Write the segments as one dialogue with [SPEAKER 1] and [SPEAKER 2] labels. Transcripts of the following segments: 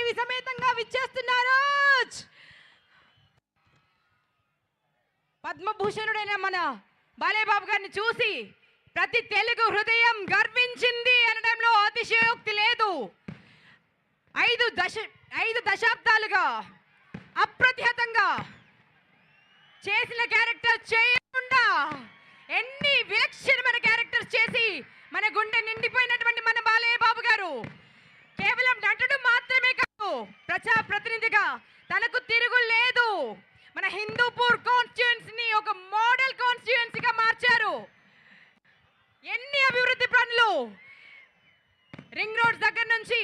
[SPEAKER 1] దేవి సమేతంగా విచ్చేస్తున్నారు. పద్మభూషణుడైన మన బాలయ్యబాబు గారిని చూసి ప్రతి తెలుగు హృదయం గర్వించింది అనడంలో అతిశయోక్తి లేదు. 5 దశాబ్దాలుగా అప్రతిహతంగా చేసిన క్యారెక్టర్ చేయకుండా ఎన్ని విలక్షణమైన క్యారెక్టర్స్ చేసి మన గుండె నిండిపోయినటువంటి మన బాలయ్యబాబు గారు కేవలం నటుడు మాత్రమే కాదు, ప్రజాప్రతినిధిగా తనకు తిరుగు లేదు. మన హిందూపూర్ కాన్స్టిట్యుయెన్సీని ఒక మోడల్ కాన్స్టిట్యుయెన్సీగా మార్చారు. ఎన్ని అభివృద్ధి పనులు, రింగ్ రోడ్స్ దగ్గర నుంచి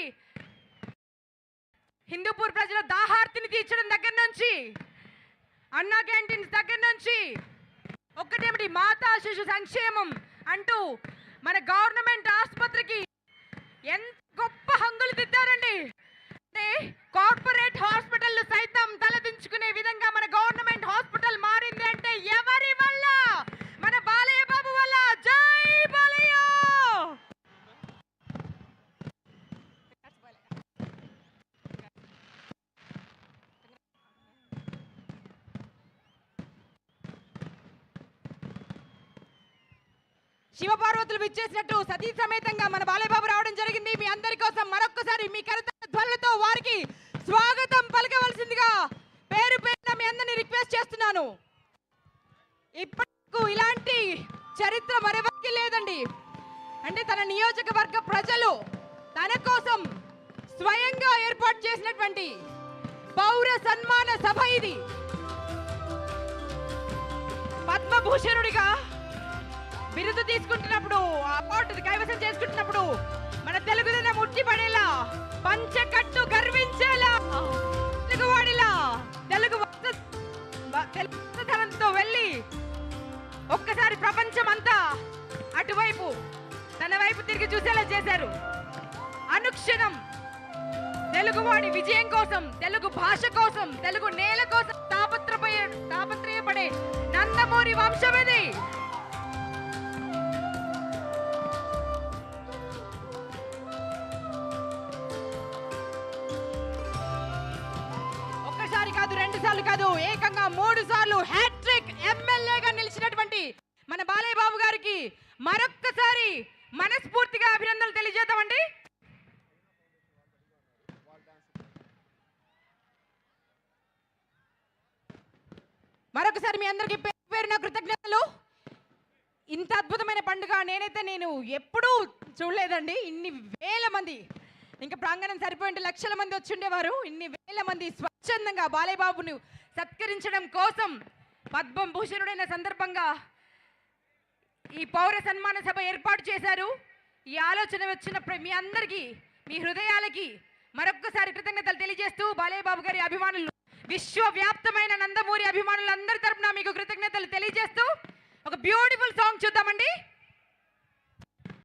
[SPEAKER 1] హిందూపూర్ ప్రజల దాహార్తిని తీర్చడం దగ్గర నుంచి, అన్నా క్యాంటీన్స్ దగ్గర నుంచి, ఒక్కటేమిటి మాతా శిశు సంక్షేమం అంటూ మన గవర్నమెంట్ ఆసుపత్రికి ఎంత గొప్ప హంగులు తిట్టారండి. అంటే కార్పొరేట్ హాస్పిటల్ సైతం తలదించుకునే విధంగా మన గవర్నమెంట్ హాస్పిటల్ మారింది అంటే ఎవరి వల్ల? మన బాలయ్య బాబు వల్ల. జై బాలయ్య. శివపార్వతులు విచ్చేసినట్టు సతీ సమేతంగా మన బాలయ్యబాబు రావడం జరిగింది. మీ అందరి కోసం మరొక్కసారి మీ కరతాళ ధ్వనులతో వారికి స్వాగతం పలకవలసిందిగా పేరు పేరున మీ అందరిని రిక్వెస్ట్ చేస్తున్నాను. ఇప్పటికు ఇలాంటి చరిత్ర మరెవరికి లేదండి. అంటే తన నియోజకవర్గ ప్రజలు తన కోసం స్వయంగా ఏర్పాటు చేసినటువంటి పౌర సన్మాన సభ ఇది. పద్మభూషణుడిగా బిరుదు తీసుకుంటున్నప్పుడు, అవార్డు కైవసం చేసుకుంటున్నప్పుడు మన తెలుగుదనం ఉట్టిపడేలా, పంచకట్టు గర్వించేలా, తెలుగువాడిలా తెలుగుదనంతో వెళ్ళి ఒక్కసారి ప్రపంచం అంతా అటువైపు తన వైపు తిరిగి చూసేలా చేశారు. అనుక్షణం తెలుగువాడి విజయం కోసం, తెలుగు భాష కోసం, తెలుగు నేల కోసం తాపత్రయపడే నందమూరి వంశం ఇది. కాదు, 2 సార్లు కాదు, ఏకంగా 3 సార్లు హ్యాట్రిక్ ఎమ్మెల్యేగా నిలిచినటువంటి మన బాలయ్య బాబు గారికి మరొక్కసారి మనస్ఫూర్తిగా అభినందనలు తెలియజేద్దామండి. మరొకసారి మీ అందరికీ పేరున కృతజ్ఞతలు. ఇంత అద్భుతమైన పండుగ నేను ఎప్పుడూ చూడలేదండి. ఇన్ని వేల మంది, ఇంకా ప్రాంగణం సరిపోయింటే లక్షల మంది వచ్చిండేవారు. ఇన్ని వేల మంది స్వచ్ఛందంగా బాలయ్య బాబును సత్కరించడం కోసం పద్మభూషణుడైన సందర్భంగా ఈ పౌర సన్మాన సభ ఏర్పాటు చేశారు. ఈ ఆలోచన వచ్చిన మీ అందరికీ, మీ హృదయాలకి మరొక్కసారి కృతజ్ఞతలు తెలియజేస్తూ బాలయ్య బాబు గారి అభిమానులు, విశ్వవ్యాప్తమైన నందమూరి అభిమానులందరి తరపున మీకు కృతజ్ఞతలు తెలియజేస్తూ ఒక బ్యూటిఫుల్ సాంగ్ చూద్దామండి.